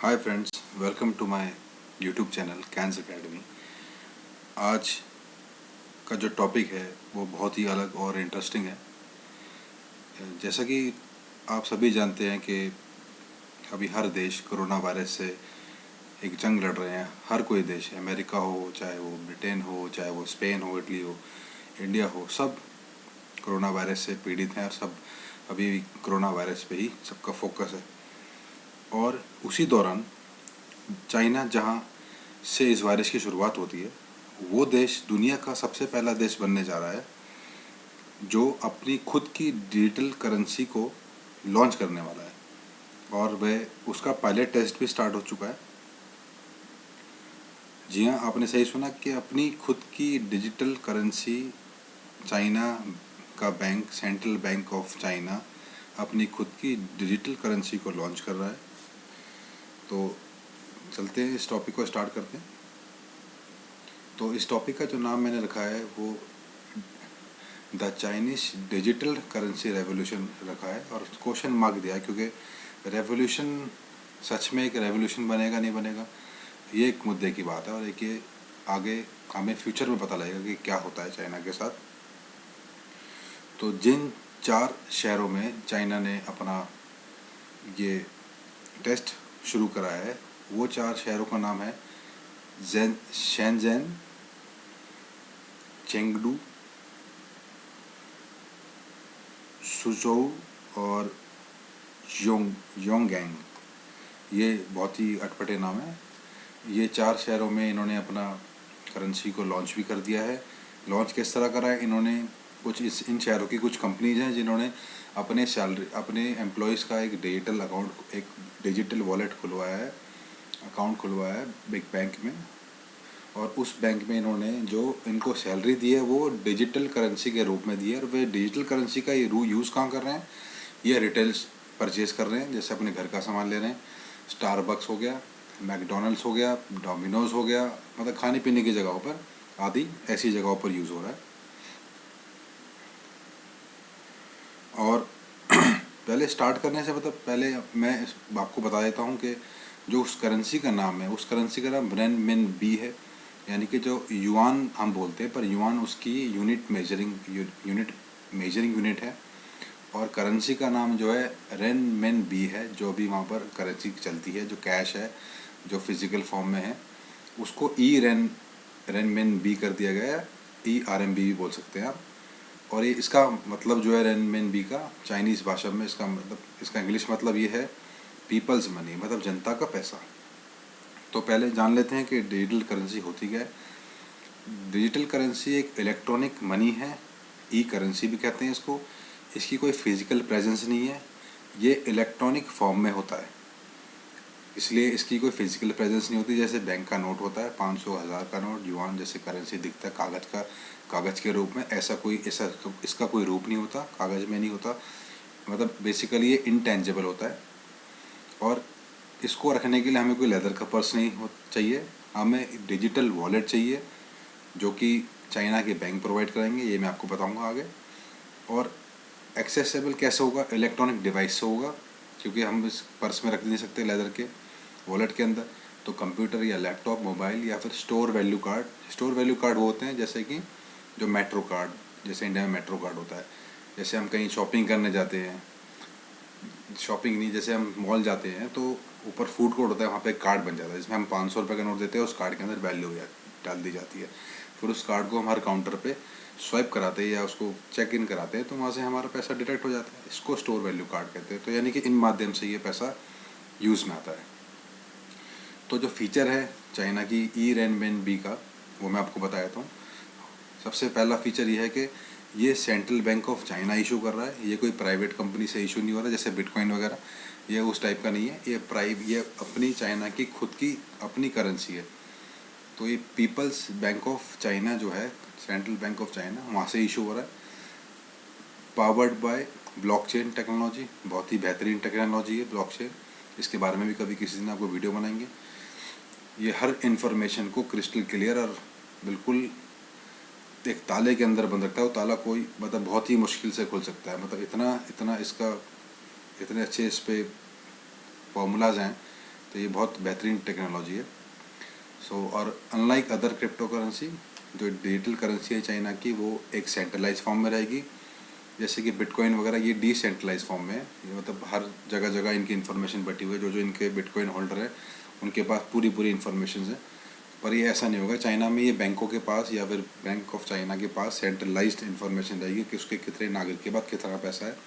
Hi friends, welcome to my YouTube channel cans academy. आज का जो टॉपिक है वो बहुत ही अलग और इंटरेस्टिंग है। जैसा कि आप सभी जानते हैं कि अभी हर देश कोरोना वायरस से एक जंग लड़ रहे हैं। हर कोई देश, अमेरिका हो, चाहे वो ब्रिटेन हो, चाहे वो स्पेन हो, इटली हो, इंडिया हो, सब कोरोना वायरस से पीड़ित हैं और सब अभी कोरोना वायरस पे ही सबका फोकस है। और उसी दौरान चाइना, जहाँ से इस वायरस की शुरुआत होती है, वो देश दुनिया का सबसे पहला देश बनने जा रहा है जो अपनी खुद की डिजिटल करेंसी को लॉन्च करने वाला है। और वह उसका पायलट टेस्ट भी स्टार्ट हो चुका है। जी हाँ, आपने सही सुना कि अपनी खुद की डिजिटल करेंसी चाइना का bank, central bank of China, अपनी खुद की डिजिटल करेंसी को लॉन्च कर रहा है। तो चलते हैं, इस टॉपिक को स्टार्ट करते हैं। तो इस टॉपिक का जो नाम मैंने रखा है वो the Chinese digital currency revolution रखा है और क्वेश्चन मार्क दिया है, क्योंकि रेवोल्यूशन सच में एक रेवोल्यूशन बनेगा नहीं बनेगा ये एक मुद्दे की बात है, और एक ये आगे हमें फ्यूचर में पता लगेगा कि क्या होता है चाइना के साथ। तो जिन 4 शहरों में चाइना ने अपना ये टेस्ट शुरू करा है, वो 4 शहरों का नाम है शेनज़ेन, चेंगडू, सुझोऊ और योंगगैंग। ये बहुत ही अटपटे नाम है। ये 4 शहरों में इन्होंने अपना करेंसी को लॉन्च भी कर दिया है। लॉन्च किस तरह करा है इन्होंने, कुछ इन शहरों की कुछ कंपनीज हैं जिन्होंने अपने एम्प्लॉयज़ का एक डिजिटल अकाउंट, एक डिजिटल वॉलेट खुलवाया है, अकाउंट खुलवाया है बिग बैंक में। और उस बैंक में इन्होंने जो इनको सैलरी दी है वो डिजिटल करेंसी के रूप में दी है। और वे डिजिटल करेंसी का ये यूज़ कहाँ कर रहे हैं, ये रिटेल परचेज कर रहे हैं। जैसे अपने घर का सामान ले रहे हैं, स्टारबक्स हो गया, मैकडोनल्ड्स हो गया, डोमिनोज हो गया, मतलब खाने पीने की जगहों पर आदि ऐसी जगहों पर यूज़ हो रहा है। और पहले स्टार्ट करने से मतलब पहले मैं आपको बता देता हूँ कि जो उस करेंसी का नाम है, उस करेंसी का नाम रेनमिनबी है। यानी कि जो युआन हम बोलते हैं, पर युआन उसकी यूनिट मेजरिंग यूनिट है। और करेंसी का नाम जो है रेनमिनबी है। जो भी वहाँ पर करेंसी चलती है, जो कैश है, जो फिजिकल फॉर्म में है, उसको रेनमिनबी कर दिया गया है। RMB भी बोल सकते हैं आप। और ये इसका मतलब जो है रेनमिनबी का, चाइनीज़ भाषा में इसका मतलब, इसका इंग्लिश मतलब ये है पीपल्स मनी, मतलब जनता का पैसा। तो पहले जान लेते हैं कि डिजिटल करेंसी होती क्या है। डिजिटल करेंसी एक इलेक्ट्रॉनिक मनी है, करेंसी भी कहते हैं इसको। इसकी कोई फिजिकल प्रेजेंस नहीं है, ये इलेक्ट्रॉनिक फॉर्म में होता है, इसलिए इसकी कोई फिजिकल प्रेजेंस नहीं होती। जैसे बैंक का नोट होता है, 500, 1000 का नोट, युआन जैसे करेंसी दिखता है कागज़ के रूप में, ऐसा इसका कोई रूप नहीं होता, कागज़ में नहीं होता। मतलब बेसिकली ये इनटेंजिबल होता है। और इसको रखने के लिए हमें कोई लेदर का पर्स नहीं चाहिए, हमें डिजिटल वॉलेट चाहिए, जो कि चाइना के बैंक प्रोवाइड करेंगे, ये मैं आपको बताऊंगा आगे। और एक्सेसिबल कैसे होगा, इलेक्ट्रॉनिक डिवाइस से होगा, क्योंकि हम इस पर्स में रख नहीं सकते लेदर के वॉलेट के अंदर। तो कंप्यूटर या लैपटॉप, मोबाइल, या फिर store value card. Store value card वो होते हैं जैसे कि जो मेट्रो कार्ड, जैसे इंडिया में मेट्रो कार्ड होता है। जैसे हम कहीं शॉपिंग करने जाते हैं, शॉपिंग नहीं, जैसे हम मॉल जाते हैं तो ऊपर फूड कोर्ट होता है, वहाँ पे एक कार्ड बन जाता है जिसमें हम 500 रुपये का नोट देते हैं, उस कार्ड के अंदर वैल्यू डाल दी जाती है। फिर उस कार्ड को हम हर काउंटर पे स्वाइप कराते हैं या उसको चेक इन कराते हैं, तो वहाँ से हमारा पैसा डिडक्ट हो जाता है। इसको स्टोर वैल्यू कार्ड कहते हैं। तो यानी कि इन माध्यम से ये पैसा यूज़ में आता है। तो जो फीचर है चाइना की रेनमिनबी का, वो मैं आपको बता देता हूँ। सबसे पहला फीचर ये है कि ये central bank of China issue कर रहा है। ये कोई प्राइवेट कंपनी से इशू नहीं हो रहा जैसे बिटकॉइन वगैरह, ये उस टाइप का नहीं है। ये अपनी चाइना की खुद की अपनी करेंसी है। तो ये पीपल्स बैंक ऑफ चाइना जो है, सेंट्रल बैंक ऑफ चाइना, वहाँ से इशू हो रहा है। पावर्ड बाय ब्लॉकचेन टेक्नोलॉजी, बहुत ही बेहतरीन टेक्नोलॉजी है ब्लॉकचेन। इसके बारे में भी कभी किसी दिन आपको वीडियो बनाएंगे। ये हर इन्फॉर्मेशन को क्रिस्टल क्लियर और बिल्कुल एक ताले के अंदर बंद रखता है। वो ताला कोई मतलब बहुत ही मुश्किल से खुल सकता है, मतलब इतना इसका इतने अच्छे इस पे फॉर्मूलाज हैं, तो ये बहुत बेहतरीन टेक्नोलॉजी है। और अनलाइक अदर क्रिप्टो करेंसी, जो डिजिटल करेंसी है चाइना की, वो एक सेंट्रलाइज फॉर्म में रहेगी। जैसे कि बिटकॉइन वगैरह ये डिसेंट्रलाइज फॉर्म में है, ये मतलब हर जगह जगह इनकी इन्फॉर्मेशन बटी हुई है, जो इनके बिटकॉइन होल्डर है उनके पास पूरी पूरी इन्फॉर्मेशन है। पर ये ऐसा नहीं होगा चाइना में, ये बैंकों के पास या फिर बैंक ऑफ चाइना के पास सेंट्रलाइज्ड इन्फॉर्मेशन रहेगी कि उसके कितने नागरिक के पास कितना पैसा है।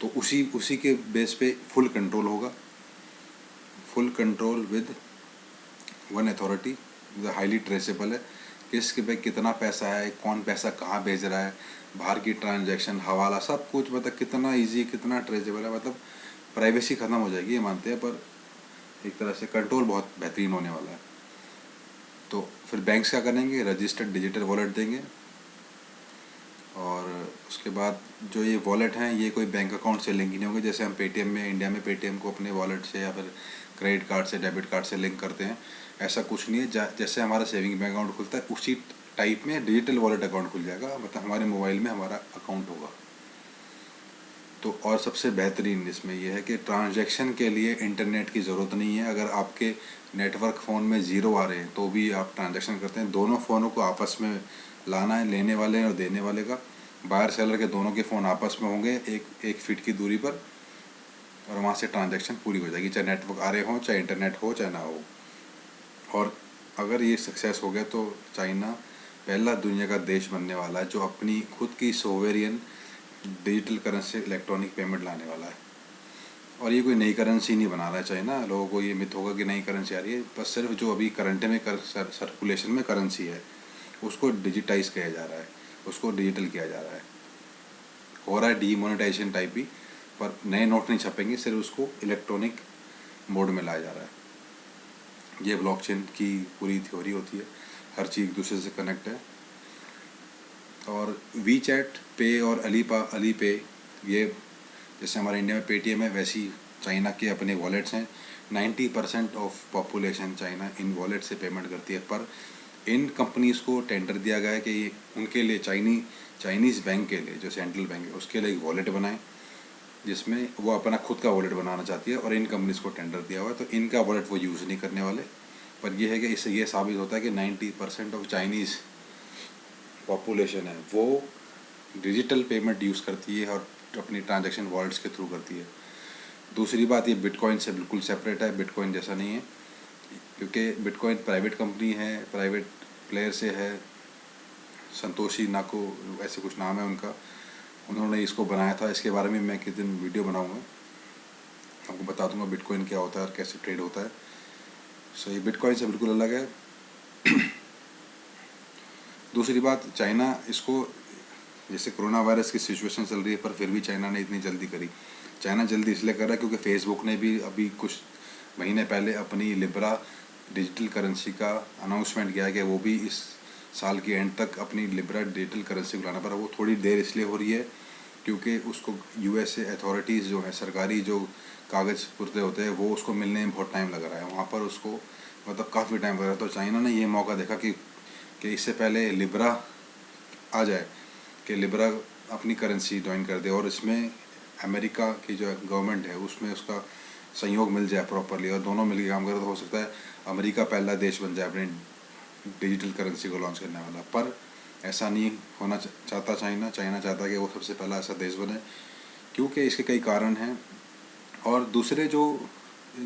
तो उसी उसी के बेस पे फुल कंट्रोल होगा, full control with one authority, highly traceable है किसके पे कितना पैसा है, कौन पैसा कहाँ भेज रहा है, बाहर की ट्रांजैक्शन, हवाला, सब कुछ, मतलब कितना इजी, कितना ट्रेसेबल है। मतलब प्राइवेसी ख़त्म हो जाएगी ये मानते हैं, पर एक तरह से कंट्रोल बहुत बेहतरीन होने वाला है। तो फिर बैंक्स क्या करेंगे, रजिस्टर्ड डिजिटल वॉलेट देंगे। और उसके बाद जो ये वॉलेट हैं ये कोई बैंक अकाउंट से लिंक नहीं होंगे, जैसे हम पेटीएम में, इंडिया में पेटीएम को अपने वॉलेट से या फिर क्रेडिट कार्ड से, डेबिट कार्ड से लिंक करते हैं, ऐसा कुछ नहीं है। जैसे हमारा सेविंग बैंक अकाउंट खुलता है उसी टाइप में डिजिटल वॉलेट अकाउंट खुल जाएगा, मतलब हमारे मोबाइल में हमारा अकाउंट होगा। तो और सबसे बेहतरीन इसमें यह है कि ट्रांजैक्शन के लिए इंटरनेट की ज़रूरत नहीं है। अगर आपके नेटवर्क फ़ोन में ज़ीरो आ रहे हैं तो भी आप ट्रांजैक्शन करते हैं। दोनों फ़ोनों को आपस में लाना है, लेने वाले और देने वाले का। बायर सेलर के दोनों के फ़ोन आपस में होंगे एक फीट की दूरी पर, और वहाँ से ट्रांजैक्शन पूरी हो जाएगी, चाहे नेटवर्क आ रहे हों, चाहे इंटरनेट हो, चाहे ना हो। और अगर ये सक्सेस हो गया तो चाइना पहला दुनिया का देश बनने वाला है जो अपनी खुद की sovereign digital currency electronic payment लाने वाला है। और ये कोई नई करेंसी नहीं बना रहा है चाइना। लोगों को ये मिथ होगा कि नई करेंसी आ रही है, बस सिर्फ जो अभी करंट में सर्कुलेशन में करेंसी है उसको डिजिटाइज किया जा रहा है, उसको डिजिटल किया जा रहा है। हो रहा है डीमोनेटाइजेशन टाइप भी, पर नए नोट नहीं छपेंगे, सिर्फ उसको इलेक्ट्रॉनिक मोड में लाया जा रहा है। ये ब्लॉकचेन की पूरी थ्योरी होती है, हर चीज़ एक दूसरे से कनेक्ट है। और वी चैट पे और अली पे, ये जैसे हमारे इंडिया में पेटीएम है, वैसी चाइना के अपने वॉलेट्स हैं। 90% of population China in wallet से पेमेंट करती है। पर इन कंपनीज़ को टेंडर दिया गया है कि ये उनके लिए चाइनीज़ बैंक के लिए, जो सेंट्रल बैंक है उसके लिए एक वॉलेट बनाएं, जिसमें वो अपना खुद का वॉलेट बनाना चाहती है। और इन कंपनीज़ को टेंडर दिया हुआ है, तो इनका वॉलेट वो यूज़ नहीं करने वाले। पर यह है कि इससे ये साबित होता है कि 90% ऑफ चाइनीज़ पॉपुलेशन है वो डिजिटल पेमेंट यूज़ करती है और अपनी ट्रांजैक्शन वॉलेट्स के थ्रू करती है। दूसरी बात, ये बिटकॉइन से बिल्कुल सेपरेट है, बिटकॉइन जैसा नहीं है, क्योंकि बिटकॉइन प्राइवेट कंपनी है, प्राइवेट प्लेयर से है, संतोषी नाको ऐसे कुछ नाम है उनका, उन्होंने इसको बनाया था। इसके बारे में मैं किस दिन वीडियो बनाऊंगा, आपको बता दूंगा बिटकॉइन क्या होता है और कैसे ट्रेड होता है। सो ये बिटकॉइन से बिल्कुल अलग है। दूसरी बात, चाइना इसको, जैसे कोरोना वायरस की सिचुएशन चल रही है, पर फिर भी चाइना ने इतनी जल्दी करी। चाइना जल्दी इसलिए कर रहा है क्योंकि फेसबुक ने भी अभी कुछ महीने पहले अपनी लिब्रा डिजिटल करेंसी का अनाउंसमेंट किया कि वो भी इस साल के एंड तक अपनी लिब्रा डिजिटल करेंसी को लाना। पर वो थोड़ी देर इसलिए हो रही है क्योंकि उसको यूएसए अथॉरिटीज़ जो है, सरकारी जो कागज़ पुरते होते हैं, वो उसको मिलने में बहुत टाइम लग रहा है वहाँ पर, उसको मतलब काफ़ी टाइम लग रहा है। तो चाइना ने ये मौका देखा कि इससे पहले लिब्रा आ जाए, कि लिब्रा अपनी करेंसी ज्वाइन कर दे और इसमें अमेरिका की जो गवर्नमेंट है उसमें उसका सहयोग मिल जाए प्रॉपरली, और दोनों मिलकर काम करें तो हो सकता है अमेरिका पहला देश बन जाए अपनी डिजिटल करेंसी को लॉन्च करने वाला। पर ऐसा नहीं होना चाहता चाइना चाहता है कि वो सबसे पहला ऐसा देश बने, क्योंकि इसके कई कारण हैं। और दूसरे जो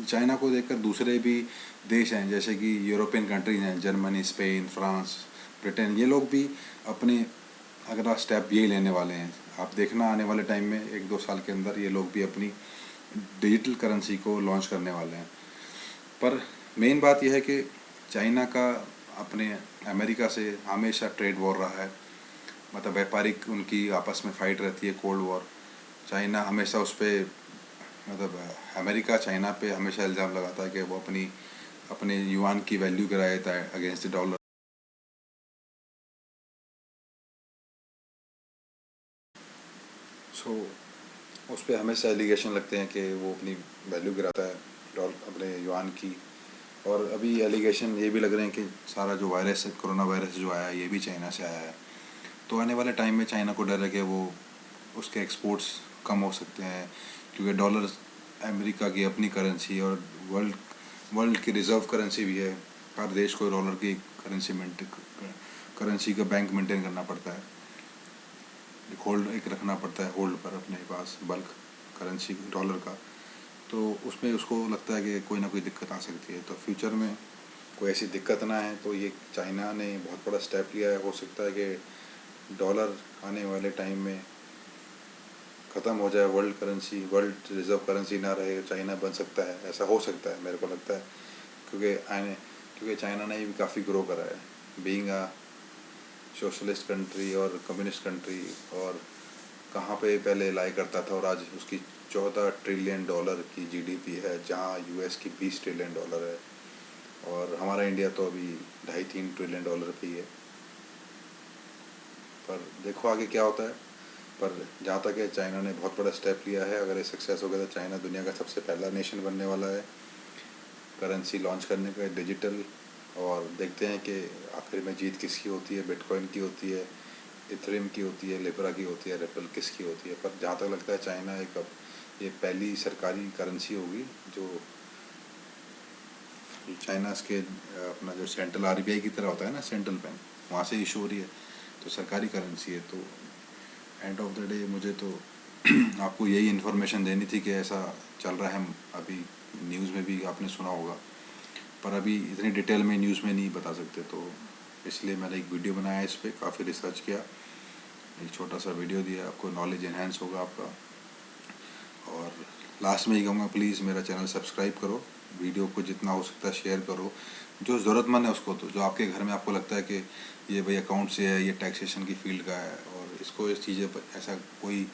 चाइना को देखकर दूसरे भी देश हैं, जैसे कि यूरोपियन कंट्रीज हैं, जर्मनी, स्पेन, फ्रांस, ब्रिटेन, ये लोग भी अपने अगला स्टेप यही लेने वाले हैं। आप देखना आने वाले टाइम में 1-2 साल के अंदर ये लोग भी अपनी डिजिटल करेंसी को लॉन्च करने वाले हैं। पर मेन बात यह है कि चाइना का अपने अमेरिका से हमेशा ट्रेड वॉर रहा है, मतलब व्यापारिक उनकी आपस में फ़ाइट रहती है, कोल्ड वॉर। चाइना हमेशा उस पर, मतलब अमेरिका चाइना पे हमेशा इल्ज़ाम लगाता है कि वो अपने युआन की वैल्यू गिरा देता है अगेंस्ट द डॉलर। सो उस पर हमेशा एलिगेशन लगते हैं कि वो अपनी वैल्यू गिराता है अपने युआन की। और अभी एलिगेशन ये भी लग रहे हैं कि सारा जो वायरस है, कोरोना वायरस जो आया है, ये भी चाइना से आया है। तो आने वाले टाइम में चाइना को डर है कि वो उसके एक्सपोर्ट्स कम हो सकते हैं, क्योंकि डॉलर अमेरिका की अपनी करेंसी और वर्ल्ड वर्ल्ड की रिजर्व करेंसी भी है। हर देश को डॉलर की करेंसी का बैंक मेंटेन करना पड़ता है, एक रखना पड़ता है होल्ड पर अपने पास बल्क करेंसी डॉलर का। तो उसमें उसको लगता है कि कोई ना कोई दिक्कत आ सकती है। तो फ्यूचर में कोई ऐसी दिक्कत ना है, तो ये चाइना ने बहुत बड़ा स्टेप लिया है। हो सकता है कि डॉलर आने वाले टाइम में ख़त्म हो जाए, वर्ल्ड रिजर्व करेंसी ना रहे, चाइना बन सकता है, ऐसा हो सकता है मेरे को लगता है। क्योंकि चाइना ने भी काफ़ी ग्रो करा है, बीइंग अ सोशलिस्ट कंट्री और कम्युनिस्ट कंट्री, और कहाँ पे पहले लाई करता था और आज उसकी 14 ट्रिलियन डॉलर की जीडीपी है, जहाँ यूएस की 20 ट्रिलियन डॉलर है, और हमारा इंडिया तो अभी 2.5-3 ट्रिलियन डॉलर पे ही है। पर देखो आगे क्या होता है। पर जहाँ तक है, चाइना ने बहुत बड़ा स्टेप लिया है। अगर ये सक्सेस हो गया तो चाइना दुनिया का सबसे पहला नेशन बनने वाला है करेंसी लॉन्च करने का, डिजिटल। और देखते हैं कि आखिर में जीत किसकी होती है, बिटकॉइन की होती है, इथेरियम की होती है, लिब्रा की होती है, रिपल किसकी होती है। पर जहाँ तक लगता है चाइना ये पहली सरकारी करेंसी होगी जो चाइना के अपना जो सेंट्रल आरबीआई की तरह होता है ना, सेंट्रल बैंक, वहाँ से इशू हो रही है, तो सरकारी करेंसी है। तो एंड ऑफ द डे मुझे तो आपको यही इन्फॉर्मेशन देनी थी कि ऐसा चल रहा है। अभी न्यूज़ में भी आपने सुना होगा, पर अभी इतनी डिटेल में न्यूज़ में नहीं बता सकते, तो इसलिए मैंने एक वीडियो बनाया इस पर, काफ़ी रिसर्च किया, एक छोटा सा वीडियो दिया, आपको नॉलेज इन्हेंस होगा आपका। और लास्ट में ही कहूँगा, प्लीज़ मेरा चैनल सब्सक्राइब करो, वीडियो को जितना हो सकता है शेयर करो, जो ज़रूरतमंद है उसको। तो जो आपके घर में आपको लगता है कि ये भाई अकाउंट से है, ये टैक्सेशन की फील्ड का है, और इसको इस चीज़ें पर ऐसा कोई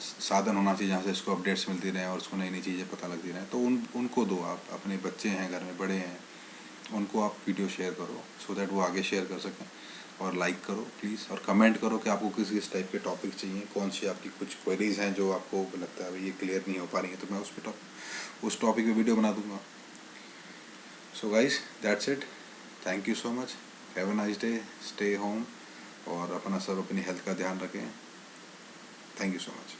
साधन होना चाहिए जहाँ से इसको अपडेट्स मिलती रहें और उसको नई नई चीज़ें पता लगती रहें, तो उनको दो आप। अपने बच्चे हैं घर में, बड़े हैं, उनको आप वीडियो शेयर करो, सो दैट वो आगे शेयर कर सकें। और लाइक करो प्लीज़, और कमेंट करो कि आपको किस टाइप के टॉपिक चाहिए, कौन सी आपकी कुछ क्वेरीज़ हैं जो आपको लगता है भाई ये क्लियर नहीं हो पा रही है, तो मैं उस टॉपिक पे वीडियो बना दूंगा। So guys, that's it, thank you so much, have a nice day, stay home, और अपना सब अपनी हेल्थ का ध्यान रखें। Thank you so much.